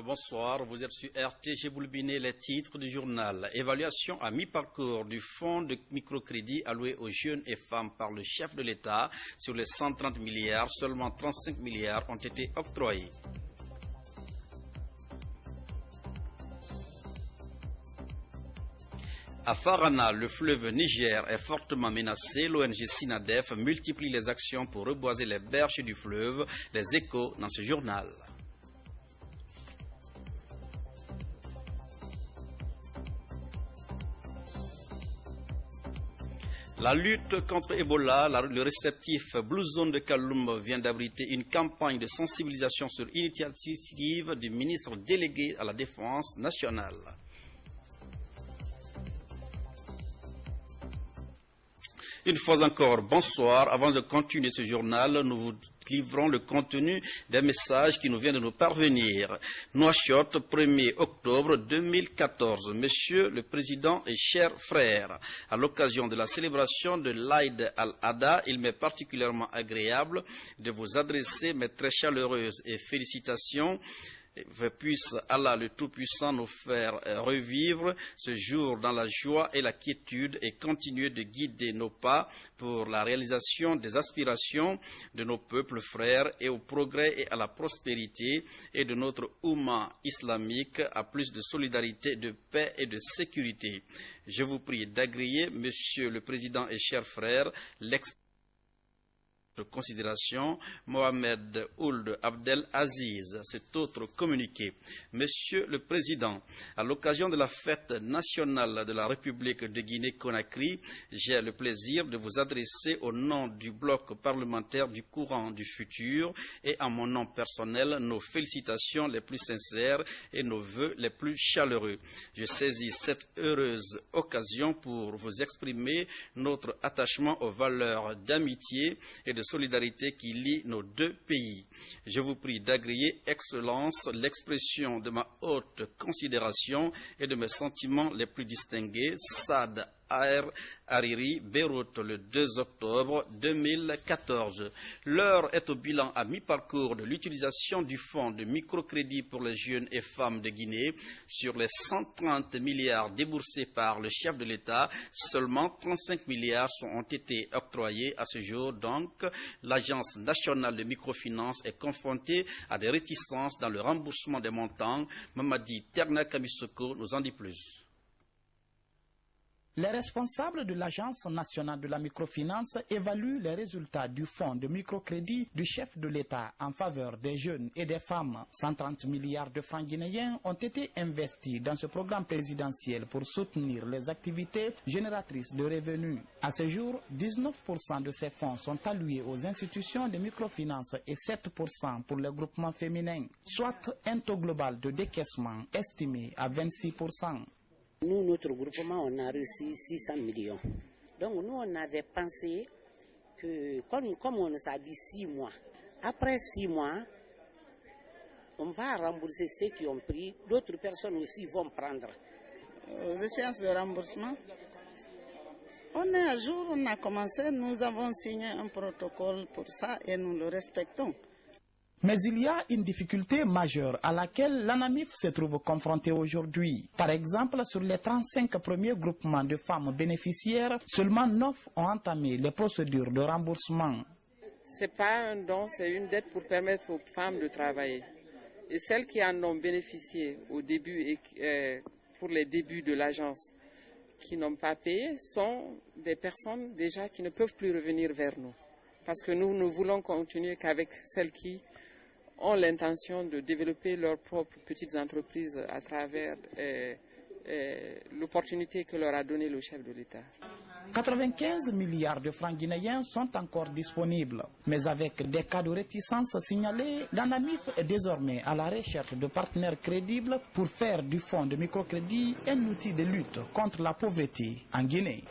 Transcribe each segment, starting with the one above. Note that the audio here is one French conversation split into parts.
bonsoir. Vous êtes sur RTG Boulbiné, les titres du journal. Évaluation à mi-parcours du fonds de microcrédit alloué aux jeunes et femmes par le chef de l'État. Sur les 130 milliards, seulement 35 milliards ont été octroyés. À Farana, le fleuve Niger est fortement menacé. L'ONG Sinadef multiplie les actions pour reboiser les berges du fleuve. Les échos dans ce journal. La lutte contre Ebola, le réceptif Blue Zone de Kaloum vient d'abriter une campagne de sensibilisation sur initiative du ministre délégué à la Défense nationale. Une fois encore, bonsoir. Avant de continuer ce journal, nous vous livrons le contenu des messages qui nous viennent de nous parvenir. Nouakchott, 1er octobre 2014. Monsieur le Président et chers frères, à l'occasion de la célébration de l'Aïd al-Adha, il m'est particulièrement agréable de vous adresser mes très chaleureuses et félicitations. Puisse Allah le Tout-Puissant nous faire revivre ce jour dans la joie et la quiétude et continuer de guider nos pas pour la réalisation des aspirations de nos peuples frères et au progrès et à la prospérité et de notre Oumma islamique à plus de solidarité, de paix et de sécurité. Je vous prie d'agréer, Monsieur le Président et chers frères, de considération, Mohamed Ould Abdel Aziz. Cet autre communiqué. Monsieur le Président, à l'occasion de la fête nationale de la République de Guinée-Conakry, j'ai le plaisir de vous adresser au nom du bloc parlementaire du courant du futur et à mon nom personnel nos félicitations les plus sincères et nos vœux les plus chaleureux. Je saisis cette heureuse occasion pour vous exprimer notre attachement aux valeurs d'amitié et de solidarité qui lie nos deux pays. Je vous prie d'agréer, Excellence, l'expression de ma haute considération et de mes sentiments les plus distingués. Saad Hariri, Beyrouth, le 2 octobre 2014. L'heure est au bilan à mi-parcours de l'utilisation du fonds de microcrédit pour les jeunes et femmes de Guinée. Sur les 130 milliards déboursés par le chef de l'État, seulement 35 milliards ont été octroyés à ce jour. Donc, l'Agence nationale de microfinance est confrontée à des réticences dans le remboursement des montants. Mamadi Terna Kamisoko nous en dit plus. Les responsables de l'Agence nationale de la microfinance évaluent les résultats du fonds de microcrédit du chef de l'État en faveur des jeunes et des femmes. 130 milliards de francs guinéens ont été investis dans ce programme présidentiel pour soutenir les activités génératrices de revenus. À ce jour, 19% de ces fonds sont alloués aux institutions de microfinance et 7% pour les groupements féminins, soit un taux global de décaissement estimé à 26%. Nous, notre groupement, on a reçu 600 millions. Donc nous, on avait pensé que, comme on nous a dit 6 mois, après 6 mois, on va rembourser ceux qui ont pris, d'autres personnes aussi vont prendre. Aux échéances de remboursement, on est à jour, on a commencé, nous avons signé un protocole pour ça et nous le respectons. Mais il y a une difficulté majeure à laquelle l'ANAMIF se trouve confrontée aujourd'hui. Par exemple, sur les 35 premiers groupements de femmes bénéficiaires, seulement 9 ont entamé les procédures de remboursement. Ce n'est pas un don, c'est une dette pour permettre aux femmes de travailler. Et celles qui en ont bénéficié au début et pour les débuts de l'agence, qui n'ont pas payé, sont des personnes déjà qui ne peuvent plus revenir vers nous. Parce que nous ne voulons continuer qu'avec celles qui ont l'intention de développer leurs propres petites entreprises à travers l'opportunité que leur a donnée le chef de l'État. 95 milliards de francs guinéens sont encore disponibles. Mais avec des cas de réticence signalés, l'ANAMIF est désormais à la recherche de partenaires crédibles pour faire du fonds de microcrédit un outil de lutte contre la pauvreté en Guinée.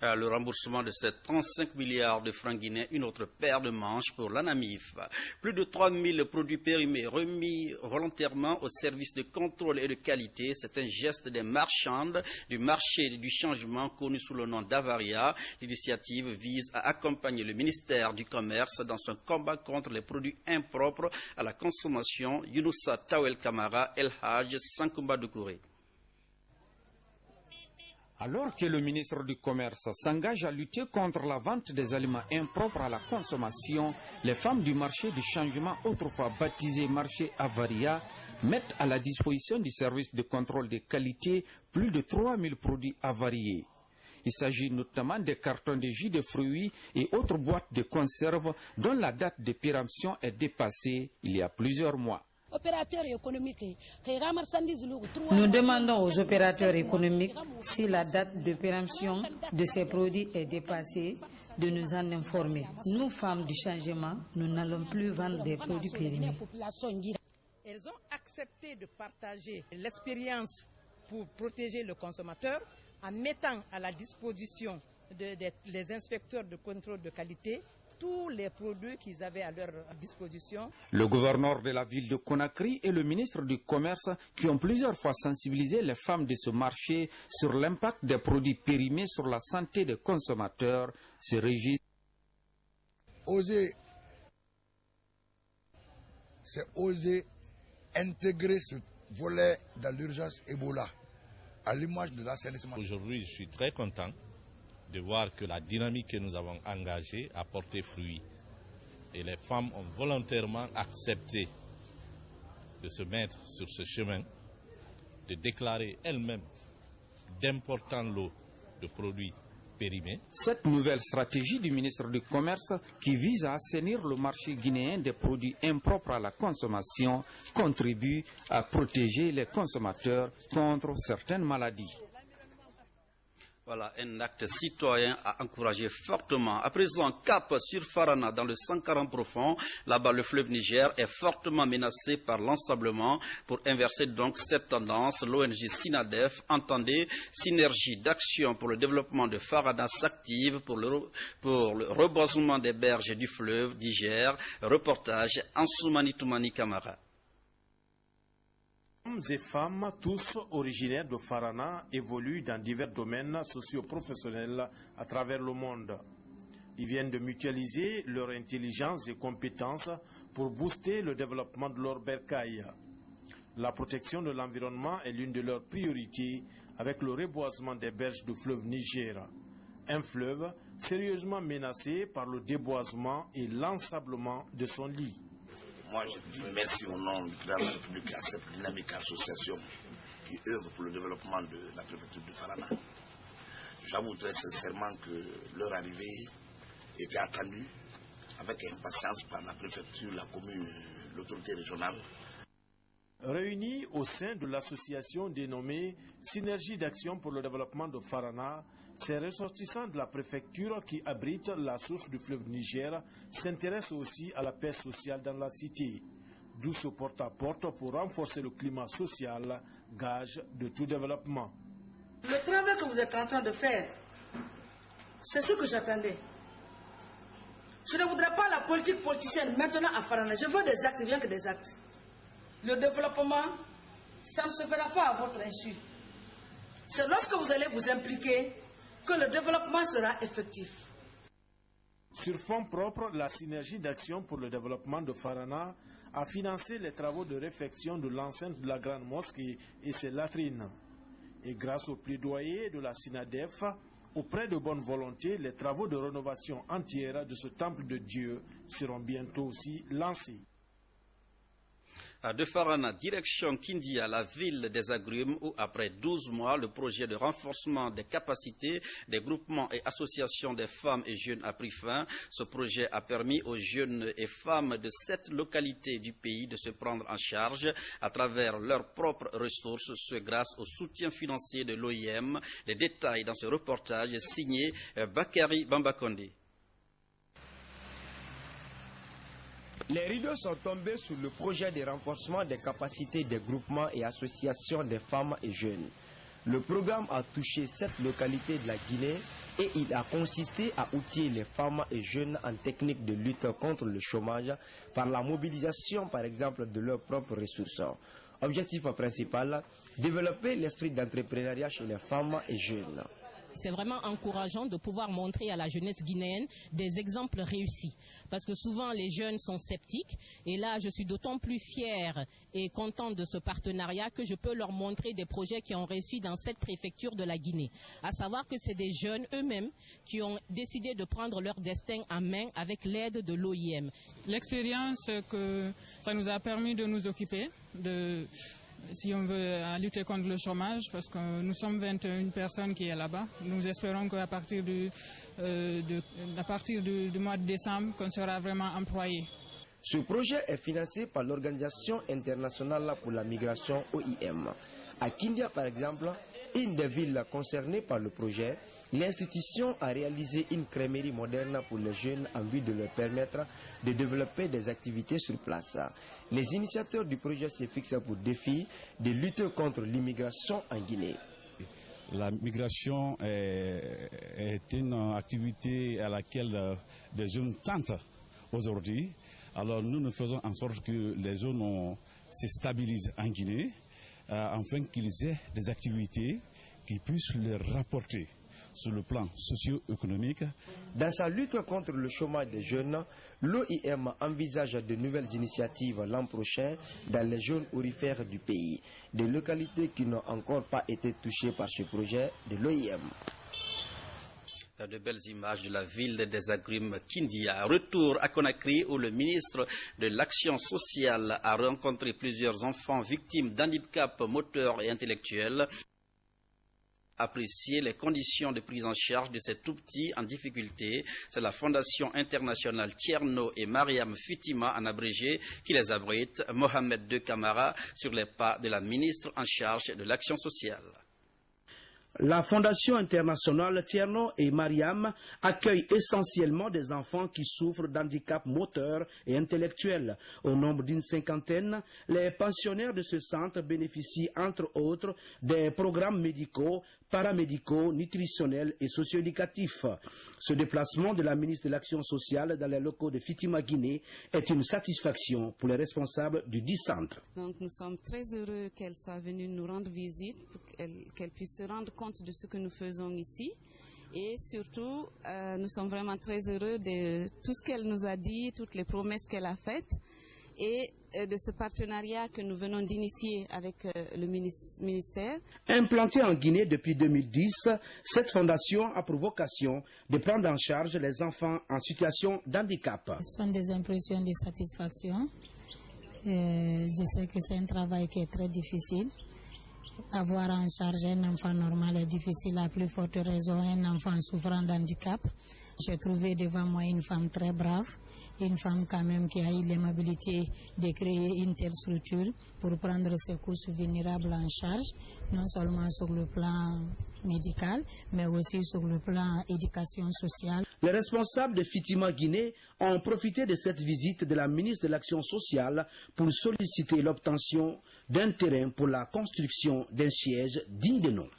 Le remboursement de ces 35 milliards de francs guinéens, une autre paire de manches pour l'ANAMIF. Plus de 3000 produits périmés remis volontairement au service de contrôle et de qualité. C'est un geste des marchandes du marché du changement connu sous le nom d'Avaria. L'initiative vise à accompagner le ministère du Commerce dans son combat contre les produits impropres à la consommation. Younoussa Tawel Kamara, El Haj, Sankumba Doukouré. Alors que le ministre du Commerce s'engage à lutter contre la vente des aliments impropres à la consommation, les femmes du marché du changement, autrefois baptisé marché Avaria, mettent à la disposition du service de contrôle de qualité plus de 3000 produits avariés. Il s'agit notamment des cartons de jus de fruits et autres boîtes de conserve dont la date de péremption est dépassée il y a plusieurs mois. Nous demandons aux opérateurs économiques, si la date de péremption de ces produits est dépassée, de nous en informer. Nous, femmes du changement, nous n'allons plus vendre des produits périmés. Elles ont accepté de partager l'expérience pour protéger le consommateur en mettant à la disposition des inspecteurs de contrôle de qualité tous les produits qu'ils avaient à leur disposition. Le gouverneur de la ville de Conakry et le ministre du Commerce, qui ont plusieurs fois sensibilisé les femmes de ce marché sur l'impact des produits périmés sur la santé des consommateurs, se régissent. Oser, c'est oser intégrer ce volet dans l'urgence Ebola, à l'image de l'assainissement. Aujourd'hui, je suis très content de voir que la dynamique que nous avons engagée a porté fruit. Et les femmes ont volontairement accepté de se mettre sur ce chemin, de déclarer elles-mêmes d'importants lots de produits périmés. Cette nouvelle stratégie du ministre du Commerce, qui vise à assainir le marché guinéen des produits impropres à la consommation, contribue à protéger les consommateurs contre certaines maladies. Voilà, un acte citoyen à encourager fortement. À présent, cap sur Farana, dans le 140 profond. Là-bas, le fleuve Niger est fortement menacé par l'ensablement. Pour inverser donc cette tendance, l'ONG SINADEF, entendez, synergie d'action pour le développement de Farana s'active pour le reboisement des berges du fleuve Niger. Reportage Ansoumani Toumani Kamara. Hommes et femmes, tous originaires de Farana, évoluent dans divers domaines socio-professionnels à travers le monde. Ils viennent de mutualiser leur intelligence et compétences pour booster le développement de leur bercail. La protection de l'environnement est l'une de leurs priorités avec le reboisement des berges du fleuve Niger. Un fleuve sérieusement menacé par le déboisement et l'ensablement de son lit. Moi, je dis merci au nom du président de la République à cette dynamique association qui œuvre pour le développement de la préfecture de Farana. J'avoue très sincèrement que leur arrivée était attendue avec impatience par la préfecture, la commune, l'autorité régionale. Réunis au sein de l'association dénommée Synergie d'action pour le développement de Farana, ces ressortissants de la préfecture qui abrite la source du fleuve Niger s'intéressent aussi à la paix sociale dans la cité, d'où ce porte-à-porte pour renforcer le climat social, gage de tout développement. Le travail que vous êtes en train de faire, c'est ce que j'attendais. Je ne voudrais pas la politique politicienne maintenant à Farana. Je veux des actes, rien que des actes. Le développement, ça ne se fera pas à votre insu. C'est lorsque vous allez vous impliquer que le développement sera effectif. Sur fonds propres, la synergie d'action pour le développement de Farana a financé les travaux de réfection de l'enceinte de la grande mosquée et ses latrines. Et grâce au plaidoyer de la SINADEF, auprès de bonne volonté, les travaux de rénovation entière de ce temple de Dieu seront bientôt aussi lancés. De Farana, direction Kindia, la ville des agrumes, où après 12 mois, le projet de renforcement des capacités des groupements et associations des femmes et jeunes a pris fin. Ce projet a permis aux jeunes et femmes de 7 localités du pays de se prendre en charge à travers leurs propres ressources, ce grâce au soutien financier de l'OIM. Les détails dans ce reportage signé Bakary Bambakonde. Les rideaux sont tombés sur le projet de renforcement des capacités des groupements et associations des femmes et jeunes. Le programme a touché 7 localités de la Guinée et il a consisté à outiller les femmes et jeunes en technique de lutte contre le chômage par la mobilisation par exemple de leurs propres ressources. Objectif principal, développer l'esprit d'entrepreneuriat chez les femmes et jeunes. C'est vraiment encourageant de pouvoir montrer à la jeunesse guinéenne des exemples réussis. Parce que souvent les jeunes sont sceptiques. Et là, je suis d'autant plus fière et contente de ce partenariat que je peux leur montrer des projets qui ont réussi dans cette préfecture de la Guinée. À savoir que c'est des jeunes eux-mêmes qui ont décidé de prendre leur destin en main avec l'aide de l'OIM. L'expérience que ça nous a permis de nous occuper si on veut lutter contre le chômage, parce que nous sommes 21 personnes qui sont là-bas. Nous espérons qu'à partir du mois de décembre, qu'on sera vraiment employés. Ce projet est financé par l'Organisation internationale pour la migration OIM. À Kindia, par exemple, une des villes concernées par le projet, l'institution a réalisé une crèmerie moderne pour les jeunes en vue de leur permettre de développer des activités sur place. Les initiateurs du projet se fixent pour défi de lutter contre l'immigration en Guinée. La migration est une activité à laquelle des jeunes tentent aujourd'hui. Alors nous faisons en sorte que les jeunes se stabilisent en Guinée afin qu'ils aient des activités qui puissent leur rapporter sur le plan socio-économique. Dans sa lutte contre le chômage des jeunes, l'OIM envisage de nouvelles initiatives l'an prochain dans les zones aurifères du pays, des localités qui n'ont encore pas été touchées par ce projet de l'OIM. De belles images de la ville des Agrimes Kindia. Retour à Conakry où le ministre de l'Action sociale a rencontré plusieurs enfants victimes d'handicap moteur et intellectuel. Apprécier les conditions de prise en charge de ces tout-petits en difficulté. C'est la Fondation internationale Tierno et Mariam Fitima en abrégé qui les abrite. Mohamed II Camara sur les pas de la ministre en charge de l'action sociale. La Fondation internationale Tierno et Mariam accueille essentiellement des enfants qui souffrent d'handicap moteur et intellectuel. Au nombre d'une cinquantaine, les pensionnaires de ce centre bénéficient entre autres des programmes médicaux, paramédicaux, nutritionnels et socio-éducatifs. Ce déplacement de la ministre de l'Action sociale dans les locaux de Fitima Guinée est une satisfaction pour les responsables du dit centre. Donc nous sommes très heureux qu'elle soit venue nous rendre visite pour qu'elle puisse se rendre compte de ce que nous faisons ici. Et surtout, nous sommes vraiment très heureux de tout ce qu'elle nous a dit, toutes les promesses qu'elle a faites et de ce partenariat que nous venons d'initier avec le ministère. Implantée en Guinée depuis 2010, cette fondation a pour vocation de prendre en charge les enfants en situation d'handicap. Ce sont des impressions de satisfaction. Je sais que c'est un travail qui est très difficile. Avoir en charge un enfant normal est difficile, à plus forte raison un enfant souffrant d'handicap. J'ai trouvé devant moi une femme très brave, une femme quand même qui a eu l'aimabilité de créer une telle structure pour prendre ses courses vulnérables en charge, non seulement sur le plan médical, mais aussi sur le plan éducation sociale. Les responsables de Fitima Guinée ont profité de cette visite de la ministre de l'Action sociale pour solliciter l'obtention d'un terrain pour la construction d'un siège digne de nom.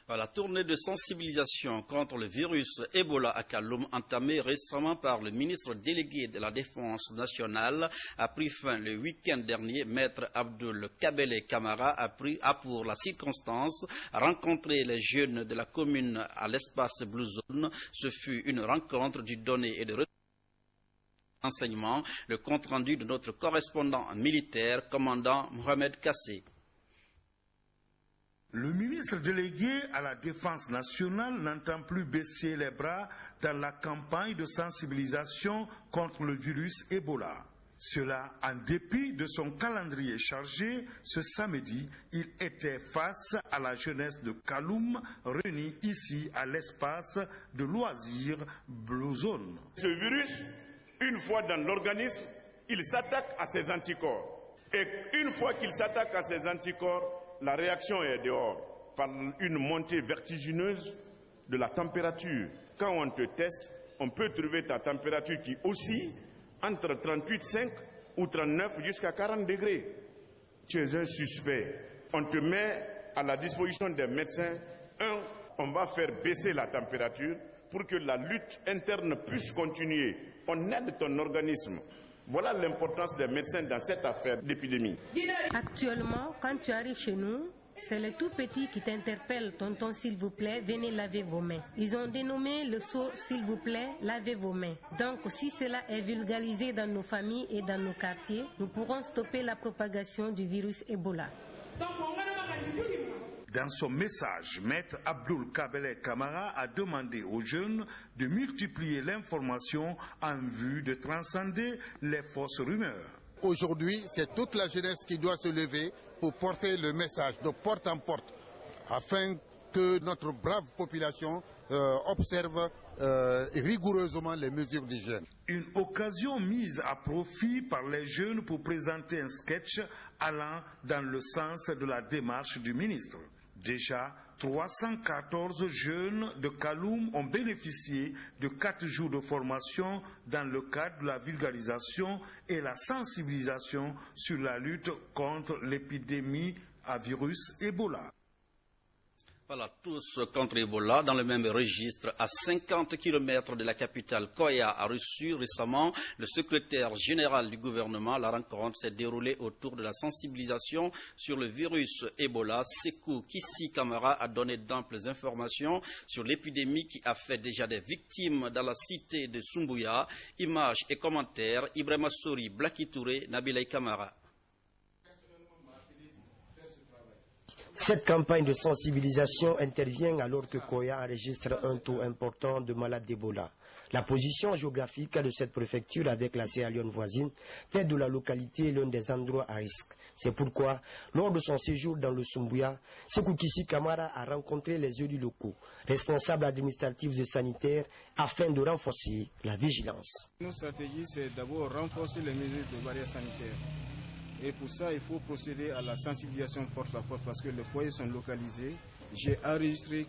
La tournée de sensibilisation contre le virus Ebola à Kaloum, entamée récemment par le ministre délégué de la Défense nationale, a pris fin le week-end dernier. Maître Abdoul Kabele Kamara a pour la circonstance rencontré les jeunes de la commune à l'espace Blue Zone. Ce fut une rencontre du donner et de renseignement. Le compte-rendu de notre correspondant militaire, commandant Mohamed Kassé. Le ministre délégué à la Défense nationale n'entend plus baisser les bras dans la campagne de sensibilisation contre le virus Ebola. Cela en dépit de son calendrier chargé, ce samedi, il était face à la jeunesse de Kaloum, réunie ici à l'espace de loisirs Blue Zone. Ce virus, une fois dans l'organisme, il s'attaque à ses anticorps. Et une fois qu'il s'attaque à ses anticorps, la réaction est dehors par une montée vertigineuse de la température. Quand on te teste, on peut trouver ta température qui oscille entre 38,5 ou 39 jusqu'à 40 degrés. Tu es un suspect. On te met à la disposition des médecins un on va faire baisser la température pour que la lutte interne puisse continuer. On aide ton organisme. Voilà l'importance des médecins dans cette affaire d'épidémie. Actuellement, quand tu arrives chez nous, c'est les tout petits qui t'interpellent. Tonton, s'il vous plaît, venez laver vos mains. Ils ont dénommé le seau, s'il vous plaît, lavez vos mains. Donc, si cela est vulgarisé dans nos familles et dans nos quartiers, nous pourrons stopper la propagation du virus Ebola. Dans son message, Maître Abdoul Kabele Kamara a demandé aux jeunes de multiplier l'information en vue de transcender les fausses rumeurs. Aujourd'hui, c'est toute la jeunesse qui doit se lever pour porter le message de porte en porte, afin que notre brave population observe rigoureusement les mesures d'hygiène. Une occasion mise à profit par les jeunes pour présenter un sketch allant dans le sens de la démarche du ministre. Déjà, 314 jeunes de Kaloum ont bénéficié de 4 jours de formation dans le cadre de la vulgarisation et la sensibilisation sur la lutte contre l'épidémie à virus Ebola. Voilà, tous contre Ebola dans le même registre. À 50 km de la capitale, Koya a reçu récemment le secrétaire général du gouvernement. La rencontre s'est déroulée autour de la sensibilisation sur le virus Ebola. Sekou Kissi Kamara a donné d'amples informations sur l'épidémie qui a fait déjà des victimes dans la cité de Sumbuya. Images et commentaires, Ibrahima Sori, Blaki Touré, Nabilay Kamara. Cette campagne de sensibilisation intervient alors que Koya enregistre un taux important de malades d'Ebola. La position géographique de cette préfecture avec la Sierra Leone voisine fait de la localité l'un des endroits à risque. C'est pourquoi, lors de son séjour dans le Sumbuya, Sekou Kissi Kamara a rencontré les élus locaux, responsables administratifs et sanitaires, afin de renforcer la vigilance. Notre stratégie, c'est d'abord renforcer les mesures de barrière sanitaire. Et pour ça, il faut procéder à la sensibilisation force à force parce que les foyers sont localisés. J'ai enregistré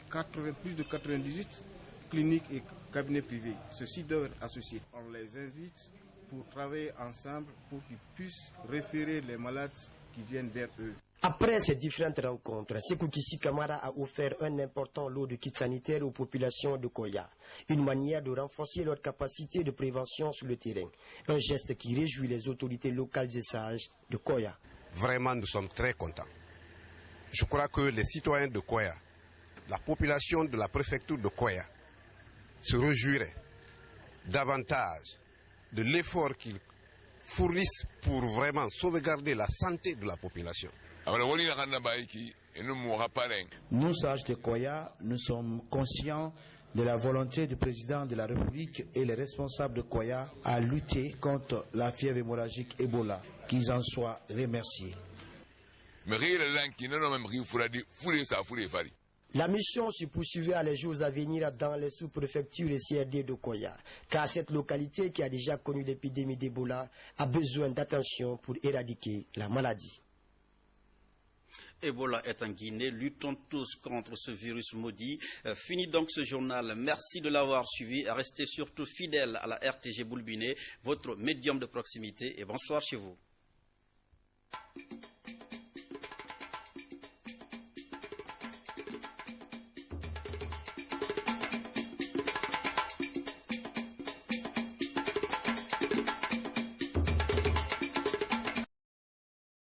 plus de 98 cliniques et cabinets privés. Ceux-ci doivent être associés. On les invite pour travailler ensemble pour qu'ils puissent référer les malades qui viennent vers eux. Après ces différentes rencontres, Sekou Kissi Kamara a offert un important lot de kits sanitaires aux populations de Koya. Une manière de renforcer leur capacité de prévention sur le terrain. Un geste qui réjouit les autorités locales et sages de Koya. Vraiment, nous sommes très contents. Je crois que les citoyens de Koya, la population de la préfecture de Koya, se réjouiraient davantage de l'effort qu'ils fournissent pour vraiment sauvegarder la santé de la population. Nous, sages de Koya, nous sommes conscients de la volonté du président de la République et les responsables de Koya à lutter contre la fièvre hémorragique Ebola. Qu'ils en soient remerciés. La mission se poursuivra les jours à venir dans les sous-préfectures et CRD de Koya, car cette localité qui a déjà connu l'épidémie d'Ebola a besoin d'attention pour éradiquer la maladie. Ebola est en Guinée, luttons tous contre ce virus maudit. Fini donc ce journal. Merci de l'avoir suivi. Restez surtout fidèles à la RTG Boulbiné, votre médium de proximité, et bonsoir chez vous.